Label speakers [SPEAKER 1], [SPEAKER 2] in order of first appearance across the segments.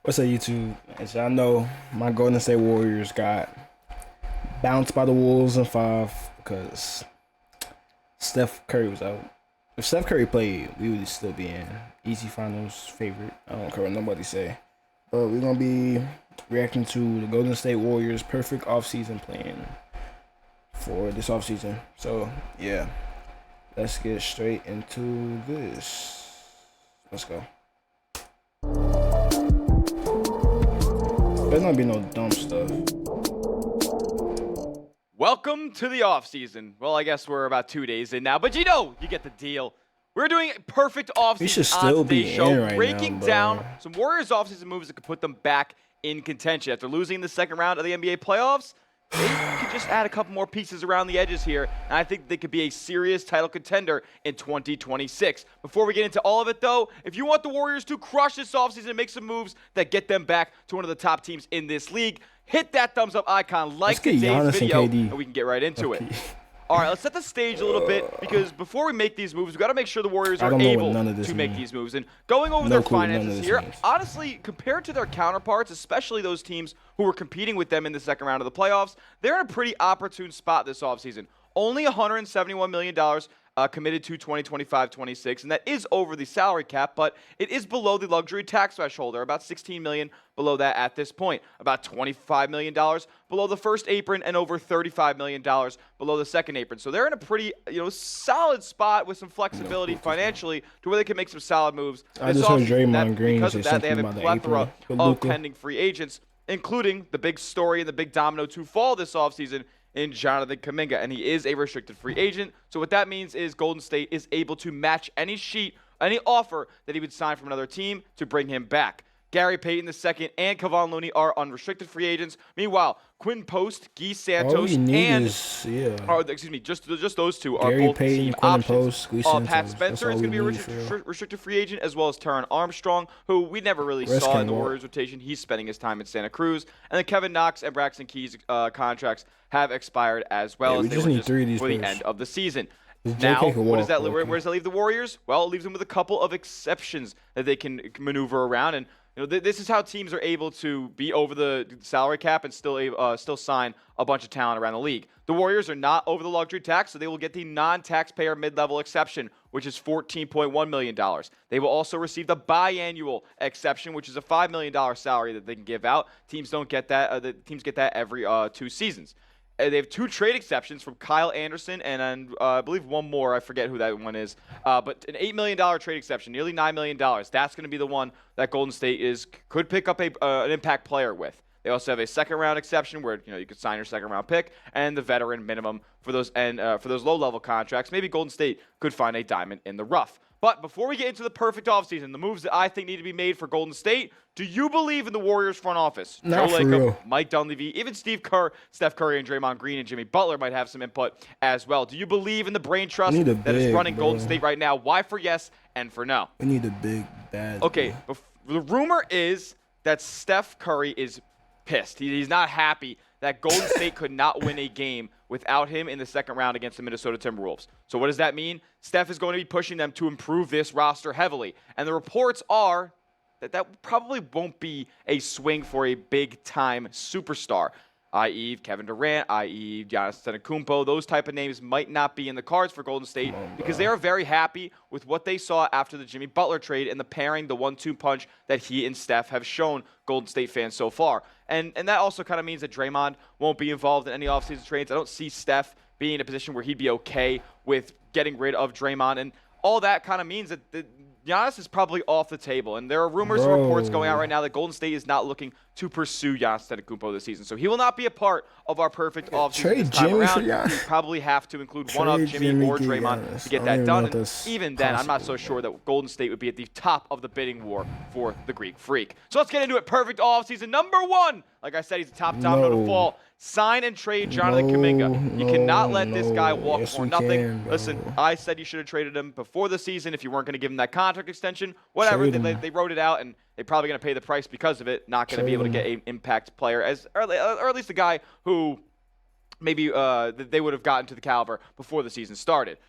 [SPEAKER 1] What's up, YouTube? As y'all know, my Golden State Warriors got bounced by the Wolves in 5 because Steph Curry was out. If Steph Curry played, we would still be in easy finals favorite. I don't care what nobody say. But we're going to be reacting to the Golden State Warriors perfect offseason plan for this offseason. So, yeah, let's get straight into this. Let's go. There's not be no dumb stuff.
[SPEAKER 2] Welcome to the offseason. Well, I guess we're about 2 days in now, but you get the deal. We're doing perfect offseason
[SPEAKER 1] We should still
[SPEAKER 2] on today's
[SPEAKER 1] be
[SPEAKER 2] show,
[SPEAKER 1] in right
[SPEAKER 2] breaking
[SPEAKER 1] now,
[SPEAKER 2] down some Warriors offseason moves that could put them back in contention. After losing the second round of the NBA playoffs, they could just add a couple more pieces around the edges here, and I think they could be a serious title contender in 2026. Before we get into all of it, though, if you want the Warriors to crush this offseason and make some moves that get them back to one of the top teams in this league, hit that thumbs up icon, like today's video, and we can get right into it. All right, let's set the stage a little bit, because before we make these moves, we've got to make sure the Warriors are able to make these moves. And going over their finances here, honestly, compared to their counterparts, especially those teams who were competing with them in the second round of the playoffs, they're in a pretty opportune spot this offseason. Only $171 million committed to 2025-26, and that is over the salary cap, but it is below the luxury tax threshold. They're about $16 million below that at this point, about $25 million below the first apron, and over $35 million below the second apron. So they're in a pretty solid spot with some flexibility financially to where they can make some solid moves.
[SPEAKER 1] I just heard Draymond Green
[SPEAKER 2] because of that, they have a plethora of
[SPEAKER 1] pending
[SPEAKER 2] pending free agents, including the big story and the big domino to fall this offseason in Jonathan Kuminga, and he is a restricted free agent. So what that means is Golden State is able to match any offer that he would sign from another team to bring him back. Gary Payton II and Kevon Looney are unrestricted free agents. Meanwhile, Quinn Post, Guy Santos, just those two are
[SPEAKER 1] Gary
[SPEAKER 2] both
[SPEAKER 1] Payton,
[SPEAKER 2] team
[SPEAKER 1] Quinn
[SPEAKER 2] options.
[SPEAKER 1] Post, Guy Santos.
[SPEAKER 2] Pat Spencer is going to be a restricted free agent, as well as Taron Armstrong, who we never really saw in the Warriors rotation. He's spending his time in Santa Cruz. And then Kevin Knox and Braxton Key's contracts have expired as well, as they were just for the end of the season. Now, where does that leave the Warriors? Well, it leaves them with a couple of exceptions that they can maneuver around. And this is how teams are able to be over the salary cap and still sign a bunch of talent around the league. The Warriors are not over the luxury tax, so they will get the non-taxpayer mid-level exception, which is $14.1 million. They will also receive the biannual exception, which is a $5 million salary that they can give out. Teams don't get that. Teams get that every 2 seasons. They have 2 trade exceptions from Kyle Anderson and I believe one more. I forget who that one is. But an $8 million trade exception, nearly $9 million. That's going to be the one that Golden State could pick up an impact player with. They also have a second-round exception where you could sign your second-round pick, and the veteran minimum for those low-level contracts. Maybe Golden State could find a diamond in the rough. But before we get into the perfect offseason, the moves that I think need to be made for Golden State, do you believe in the Warriors front office?
[SPEAKER 1] Not
[SPEAKER 2] Joe
[SPEAKER 1] for
[SPEAKER 2] Lacob,
[SPEAKER 1] real.
[SPEAKER 2] Mike Dunleavy, even Steve Kerr, Steph Curry, and Draymond Green and Jimmy Butler might have some input as well. Do you believe in the brain trust that is running Golden State right now? Why for yes and for no?
[SPEAKER 1] We need a big, bad.
[SPEAKER 2] Okay, the rumor is that Steph Curry is pissed. He's not happy that Golden State could not win a game without him in the second round against the Minnesota Timberwolves. So what does that mean? Steph is going to be pushing them to improve this roster heavily. And the reports are that probably won't be a swing for a big-time superstar, i.e. Kevin Durant, i.e. Giannis Antetokounmpo. Those type of names might not be in the cards for Golden State because they are very happy with what they saw after the Jimmy Butler trade and the pairing, the 1-2 punch that he and Steph have shown Golden State fans so far. And that also kind of means that Draymond won't be involved in any offseason trades. I don't see Steph being in a position where he'd be okay with getting rid of Draymond. And all that kind of means that Giannis is probably off the table, and there are rumors and reports going out right now that Golden State is not looking to pursue Giannis Antetokounmpo this season. So he will not be a part of our perfect offseason this time around. You probably have to include one of Jimmy or Draymond to get that done. And even then, I'm not so sure that Golden State would be at the top of the bidding war for the Greek Freak. So let's get into it. Perfect offseason. Number 1. Like I said, he's the top domino to fall. Sign and trade Jonathan Kuminga. You cannot let this guy walk for nothing. Listen, I said you should have traded him before the season if you weren't going to give him that contract extension. Whatever, they wrote it out, and they're probably going to pay the price because of it. Not going to be able to get an impact player, or at least a guy who maybe they would have gotten to the caliber before the season started.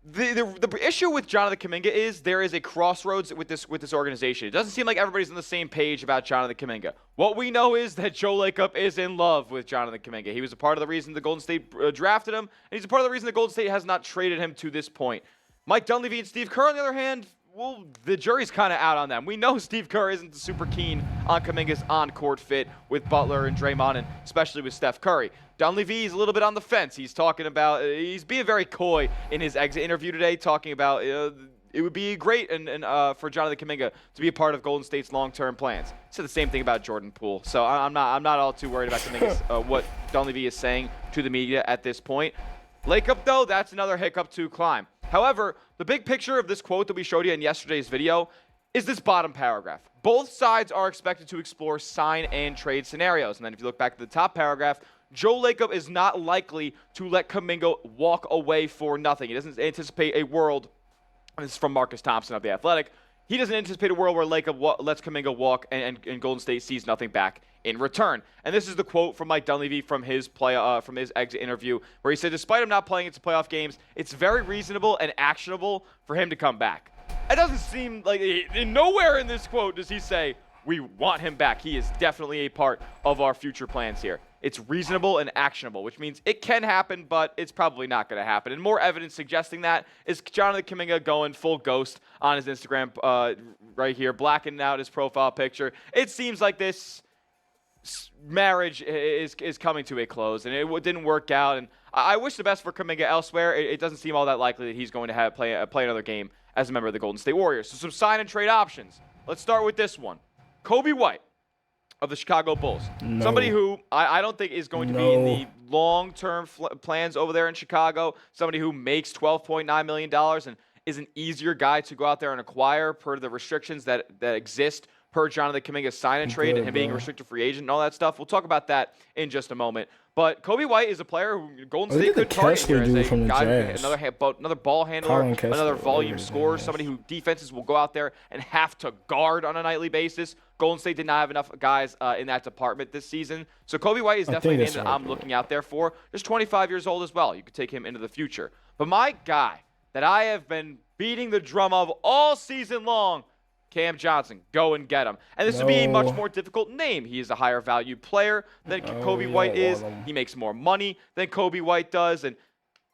[SPEAKER 2] The issue with Jonathan Kuminga is there is a crossroads with this organization. It doesn't seem like everybody's on the same page about Jonathan Kuminga. What we know is that Joe Lacob is in love with Jonathan Kuminga. He was a part of the reason the Golden State drafted him, and he's a part of the reason the Golden State has not traded him to this point. Mike Dunleavy and Steve Kerr, on the other hand, well, the jury's kind of out on them. We know Steve Kerr isn't super keen on Kuminga's on-court fit with Butler and Draymond, and especially with Steph Curry. Dunleavy is a little bit on the fence. He's talking about, he's being very coy in his exit interview today, talking about it would be great for Jonathan Kuminga to be a part of Golden State's long-term plans. He said the same thing about Jordan Poole. So I'm not all too worried about Kuminga's, what Dunleavy is saying to the media at this point. Lacob, though, that's another hiccup to climb. However, the big picture of this quote that we showed you in yesterday's video is this bottom paragraph. Both sides are expected to explore sign and trade scenarios. And then if you look back to the top paragraph, Joe Lacob is not likely to let Kuminga walk away for nothing. He doesn't anticipate a world, and this is from Marcus Thompson of The Athletic, he doesn't anticipate a world where Lacob lets Kuminga walk and Golden State sees nothing back in return. And this is the quote from Mike Dunleavy from his exit interview, where he said, despite him not playing into playoff games, it's very reasonable and actionable for him to come back. It doesn't seem like, nowhere in this quote does he say, we want him back. He is definitely a part of our future plans here. It's reasonable and actionable, which means it can happen, but it's probably not going to happen. And more evidence suggesting that is Jonathan Kuminga going full ghost on his Instagram right here, blackening out his profile picture. It seems like this marriage is coming to a close, and it didn't work out. And I wish the best for Kuminga elsewhere. It doesn't seem all that likely that he's going to play another game as a member of the Golden State Warriors. So some sign and trade options. Let's start with this one. Kobe White of the Chicago Bulls.
[SPEAKER 1] No.
[SPEAKER 2] Somebody who I don't think is going to be in the long-term plans over there in Chicago. Somebody who makes $12.9 million and is an easier guy to go out there and acquire per the restrictions that exist per Jonathan Kuminga's sign and trade and him being a restricted free agent and all that stuff. We'll talk about that in just a moment. But Kobe White is a player who Golden State could target here as a guy, another ball handler, another volume scorer, somebody who defenses will go out there and have to guard on a nightly basis. Golden State did not have enough guys in that department this season. So Kobe White is definitely a name that I'm looking out there for. Just 25 years old as well. You could take him into the future. But my guy that I have been beating the drum of all season long, Cam Johnson, go and get him. And this would be a much more difficult name. He is a higher value player than Kobe White is. He makes more money than Kobe White does. And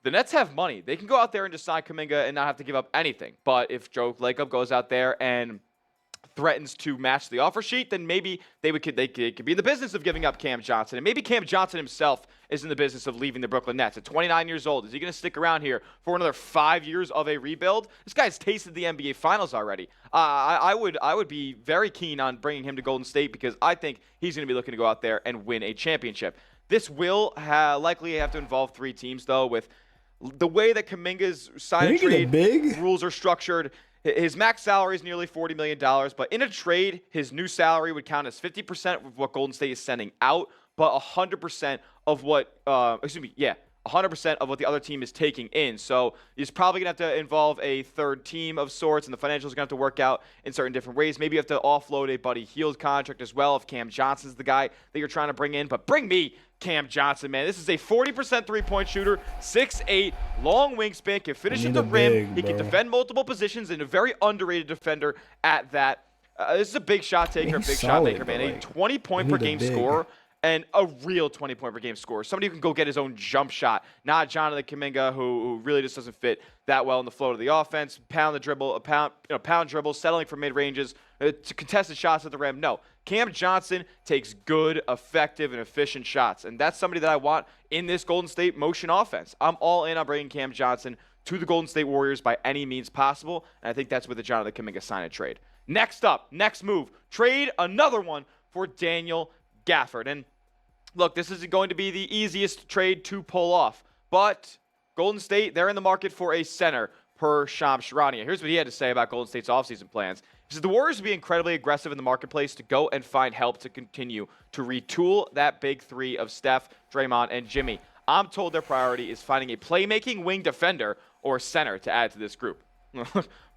[SPEAKER 2] the Nets have money. They can go out there and just sign Kuminga and not have to give up anything. But if Joe Lacob goes out there and threatens to match the offer sheet, then maybe they could be in the business of giving up Cam Johnson. And maybe Cam Johnson himself is in the business of leaving the Brooklyn Nets. At 29 years old, is he going to stick around here for another 5 years of a rebuild? This guy's tasted the NBA Finals already. I would be very keen on bringing him to Golden State because I think he's going to be looking to go out there and win a championship. This will likely have to involve three teams, though, with the way that Kuminga's sign and trade rules are structured. His max salary is nearly $40 million, but in a trade, his new salary would count as 50% of what Golden State is sending out, but 100% of what, 100% of what the other team is taking in. So he's probably going to have to involve a third team of sorts, and the financials are going to have to work out in certain different ways. Maybe you have to offload a Buddy Hield contract as well if Cam Johnson's the guy that you're trying to bring in. But bring me Cam Johnson, man. This is a 40% three-point shooter, 6'8", long wingspan, can finish at the rim. He can defend multiple positions and a very underrated defender at that. This is a big shot taker, shot maker, man. A 20-point per game scorer. And a real 20-point per game scorer. Somebody who can go get his own jump shot. Not Jonathan Kuminga, who really just doesn't fit that well in the flow of the offense. Pound dribble, settling for mid-ranges, to contested shots at the rim. No. Cam Johnson takes good, effective, and efficient shots. And that's somebody that I want in this Golden State motion offense. I'm all in on bringing Cam Johnson to the Golden State Warriors by any means possible. And I think that's with the Jonathan Kuminga sign and trade. Next move. Trade another one for Daniel Gafford. And look, this isn't going to be the easiest trade to pull off, but Golden State, they're in the market for a center per Shams Charania. Here's what he had to say about Golden State's offseason plans. He says the Warriors will be incredibly aggressive in the marketplace to go and find help to continue to retool that big three of Steph, Draymond, and Jimmy. I'm told their priority is finding a playmaking wing defender or center to add to this group.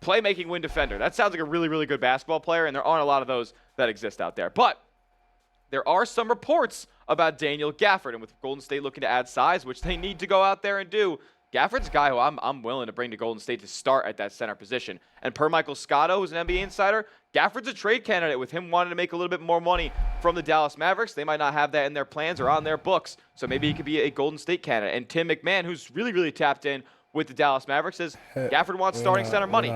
[SPEAKER 2] Playmaking wing defender. That sounds like a really, really good basketball player, and there aren't a lot of those that exist out there. But there are some reports about Daniel Gafford, and with Golden State looking to add size, which they need to go out there and do, Gafford's a guy who I'm willing to bring to Golden State to start at that center position. And per Michael Scotto, who's an NBA insider, Gafford's a trade candidate with him wanting to make a little bit more money from the Dallas Mavericks. They might not have that in their plans or on their books, so maybe he could be a Golden State candidate. And Tim McMahon, who's really, really tapped in with the Dallas Mavericks, says Gafford wants starting center money.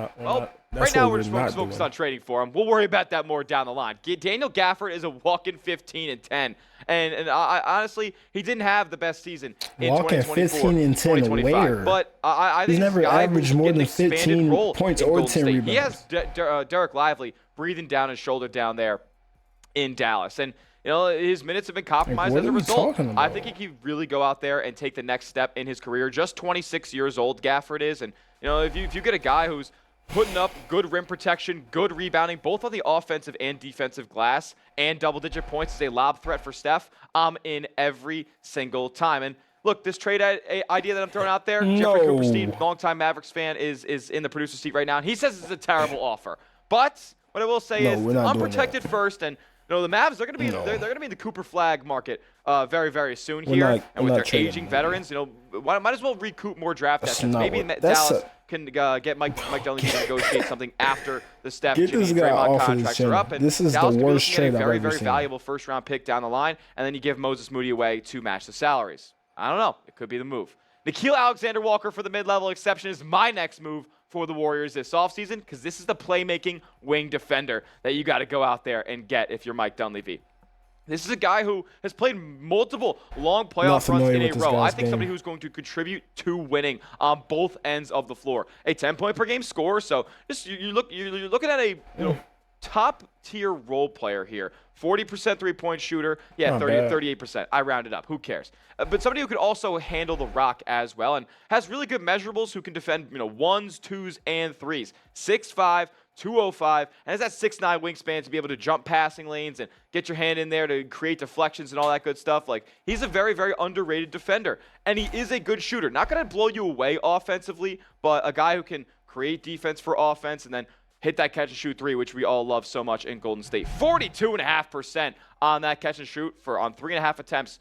[SPEAKER 2] Right now we're just focused on trading for him. We'll worry about that more down the line. Daniel Gafford is a walking 15-10, and I honestly, he didn't have the best season in 2024, 2025. Where? But I think
[SPEAKER 1] he's never averaged more than 15 points or 10 rebounds.
[SPEAKER 2] He has Derek Lively breathing down his shoulder down there in Dallas, and his minutes have been compromised as a result. I think he can really go out there and take the next step in his career. Just 26 years old, Gafford is, and if you get a guy who's putting up good rim protection, good rebounding, both on the offensive and defensive glass, and double-digit points as a lob threat for Steph, I'm in every single time. And look, this trade idea that I'm throwing out there, Jeffrey Cooperstein, longtime Mavericks fan, is in the producer seat right now, and he says it's a terrible offer. But what I will say is unprotected first, and the Mavs, they're going to be they're going to be in the Cooper flag market very, very soon here. And with their aging veterans, might as well recoup more draft assets. Maybe Dallas can get Mike Dunleavy to negotiate something after the Steph, Jimmy, Draymond contracts are up. And
[SPEAKER 1] this is
[SPEAKER 2] Dallas
[SPEAKER 1] the worst trade
[SPEAKER 2] I've ever seen. Very valuable first-round pick down the line, and then you give Moses Moody away to match the salaries. I don't know. It could be the move. Nickeil Alexander-Walker for the mid-level exception is my next move for the Warriors this offseason, because this is the playmaking wing defender that you got to go out there and get if you're Mike Dunleavy. This is a guy who has played multiple long playoff runs in a row. I think somebody who's going to contribute to winning on both ends of the floor. A 10-point-per-game scorer, so just you're looking at a top-tier role player here. 40% three-point shooter. Yeah, 38%. I rounded up. Who cares? But somebody who could also handle the rock as well and has really good measurables who can defend, ones, twos, and threes. 6'5", 205, and has that 6'9" wingspan to be able to jump passing lanes and get your hand in there to create deflections and all that good stuff. Like, he's a very, very underrated defender, and he is a good shooter. Not going to blow you away offensively, but a guy who can create defense for offense and then hit that catch-and-shoot three, which we all love so much in Golden State. 42.5% on that catch-and-shoot on 3.5 attempts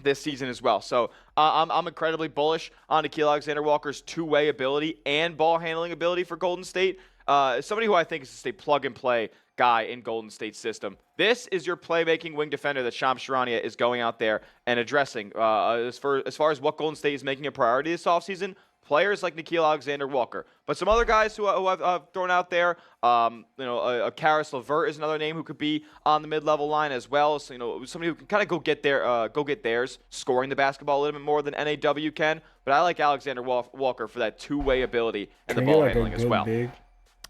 [SPEAKER 2] this season as well. So I'm incredibly bullish on Nickeil Alexander-Walker's two-way ability and ball-handling ability for Golden State. Somebody who I think is just a plug-and-play guy in Golden State's system. This is your playmaking wing defender that Shams Charania is going out there and addressing. As far as what Golden State is making a priority this offseason, players like Nickeil Alexander-Walker. But some other guys who I've thrown out there, Karis LeVert is another name who could be on the mid-level line as well. So, somebody who can kind of go get theirs, scoring the basketball a little bit more than NAW can. But I like Alexander-Walker for that two-way ability and the ball handling as well.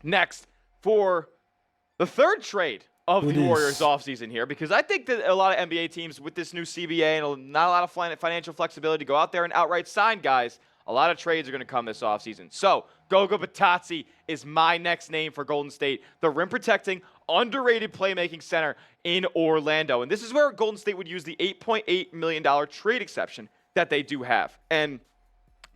[SPEAKER 2] Next, for the third trade of the Warriors offseason here, because I think that a lot of NBA teams with this new CBA and not a lot of financial flexibility go out there and outright sign guys. A lot of trades are going to come this offseason. So, Goga Bitadze is my next name for Golden State, the rim-protecting, underrated playmaking center in Orlando. And this is where Golden State would use the $8.8 million trade exception that they do have. And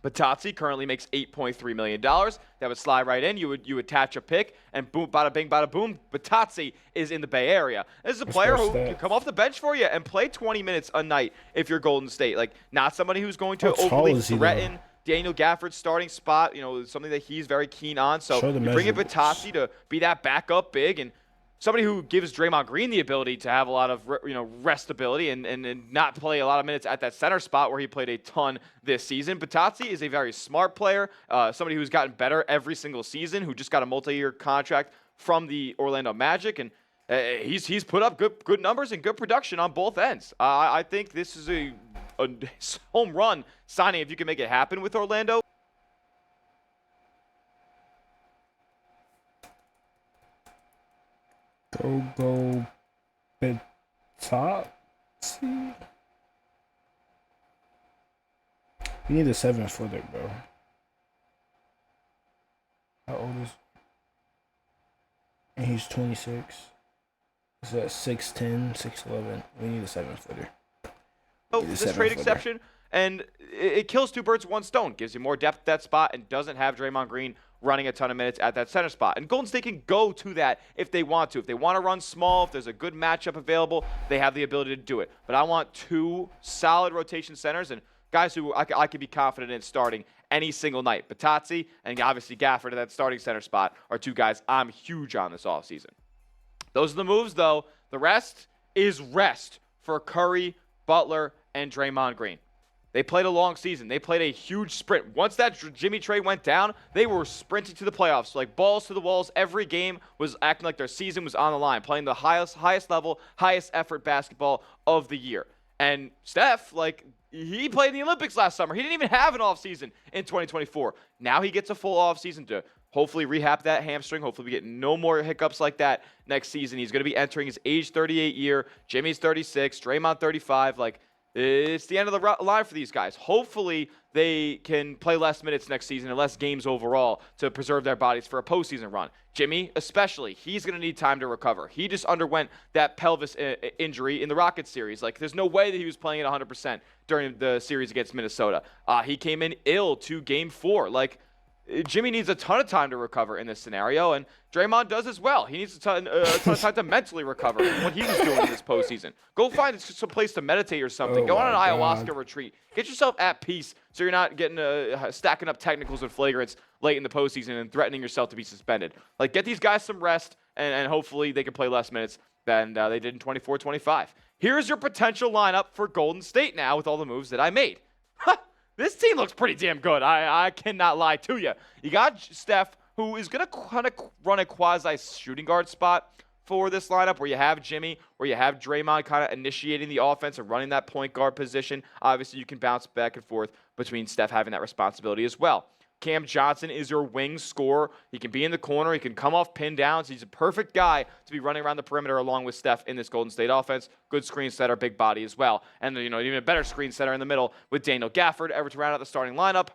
[SPEAKER 2] Bitadze currently makes $8.3 million. That would slide right in. You attach a pick, and boom, bada bing, bada boom, Bitadze is in the Bay Area. This is a player who can come off the bench for you and play 20 minutes a night if you're Golden State. Like, not somebody who's going to overly threaten Daniel Gafford's starting spot, something that he's very keen on. So you bring in Bitadze to be that backup big and somebody who gives Draymond Green the ability to have a lot of restability and not play a lot of minutes at that center spot where he played a ton this season. Bitadze is a very smart player, somebody who's gotten better every single season, who just got a multi-year contract from the Orlando Magic, and he's put up good numbers and good production on both ends. I think this is a home run signing if you can make it happen with Orlando.
[SPEAKER 1] Go Bitadze. You need a 7-footer, bro. How old is? And he's 26. Is that 6'10", 6'11"? We need a 7-footer.
[SPEAKER 2] This trade exception, and it kills two birds with one stone. Gives you more depth at that spot and doesn't have Draymond Green running a ton of minutes at that center spot. And Golden State can go to that if they want to. If they want to run small, if there's a good matchup available, they have the ability to do it. But I want two solid rotation centers and guys who I could be confident in starting any single night. Batazzi and obviously Gafford at that starting center spot are two guys I'm huge on this offseason. Those are the moves, though. The rest is rest for Curry, Butler, and Draymond Green. They played a long season. They played a huge sprint. Once that Jimmy trade went down, they were sprinting to the playoffs. Like balls to the walls. Every game was acting like their season was on the line, playing the highest level, highest effort basketball of the year. And Steph, like, he played in the Olympics last summer. He didn't even have an offseason in 2024. Now he gets a full offseason to hopefully rehab that hamstring. Hopefully we get no more hiccups like that next season. He's going to be entering his age 38 year. Jimmy's 36. Draymond 35. Like, it's the end of the line for these guys. Hopefully, they can play less minutes next season and less games overall to preserve their bodies for a postseason run. Jimmy, especially, he's going to need time to recover. He just underwent that pelvis injury in the Rockets series. Like, there's no way that he was playing at 100% during the series against Minnesota. He came in ill to Game 4. Like, Jimmy needs a ton of time to recover in this scenario, and Draymond does as well. He needs a ton of time to mentally recover from what he was doing in this postseason. Go find some place to meditate or something. Go on an ayahuasca retreat. Get yourself at peace so you're not getting stacking up technicals and flagrants late in the postseason and threatening yourself to be suspended. Like, get these guys some rest, and hopefully they can play less minutes than they did in 24-25. Here's your potential lineup for Golden State now with all the moves that I made. This team looks pretty damn good. I cannot lie to you. You got Steph, who is going to kind of run a quasi-shooting guard spot for this lineup where you have Jimmy, where you have Draymond kind of initiating the offense and running that point guard position. Obviously, you can bounce back and forth between Steph having that responsibility as well. Cam Johnson is your wing scorer. He can be in the corner. He can come off pin downs. He's a perfect guy to be running around the perimeter along with Steph in this Golden State offense. Good screen setter, big body as well. And, even a better screen setter in the middle with Daniel Gafford, ever to round out the starting lineup.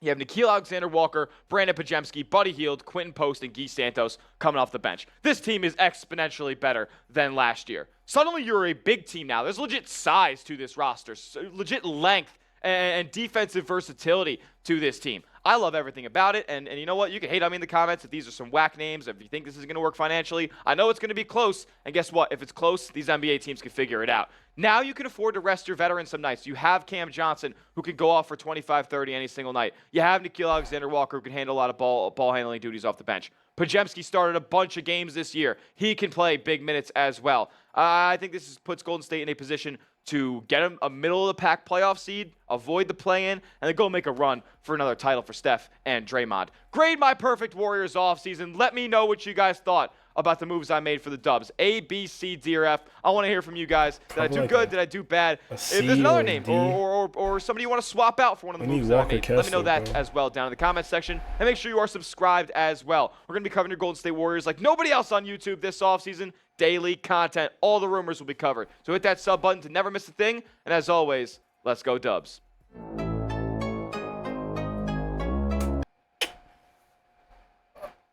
[SPEAKER 2] You have Nickeil Alexander-Walker, Brandon Pajemski, Buddy Hield, Quentin Post, and Guy Santos coming off the bench. This team is exponentially better than last year. Suddenly you're a big team now. There's legit size to this roster, legit length and defensive versatility to this team. I love everything about it, and you know what? You can hate on me in the comments if these are some whack names, if you think this is going to work financially. I know it's going to be close, and guess what? If it's close, these NBA teams can figure it out. Now you can afford to rest your veterans some nights. You have Cam Johnson, who can go off for 25, 30 any single night. You have Nickeil Alexander-Walker, who can handle a lot of ball handling duties off the bench. Pajemski started a bunch of games this year. He can play big minutes as well. I think this puts Golden State in a position to get a middle-of-the-pack playoff seed, avoid the play-in, and then go make a run for another title for Steph and Draymond. Grade my perfect Warriors offseason. Let me know what you guys thought about the moves I made for the Dubs. A, B, C, D, or F. I want to hear from you guys. Did I do good? Did I do bad? If there's another name or somebody you want to swap out for one of the moves that I made, let me know that as well down in the comments section. And make sure you are subscribed as well. We're going to be covering your Golden State Warriors like nobody else on YouTube this offseason. Daily content. All the rumors will be covered. So hit that sub button to never miss a thing. And as always, let's go Dubs.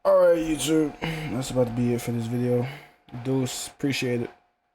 [SPEAKER 1] Alright, YouTube. That's about to be it for this video. Deuce. Appreciate it.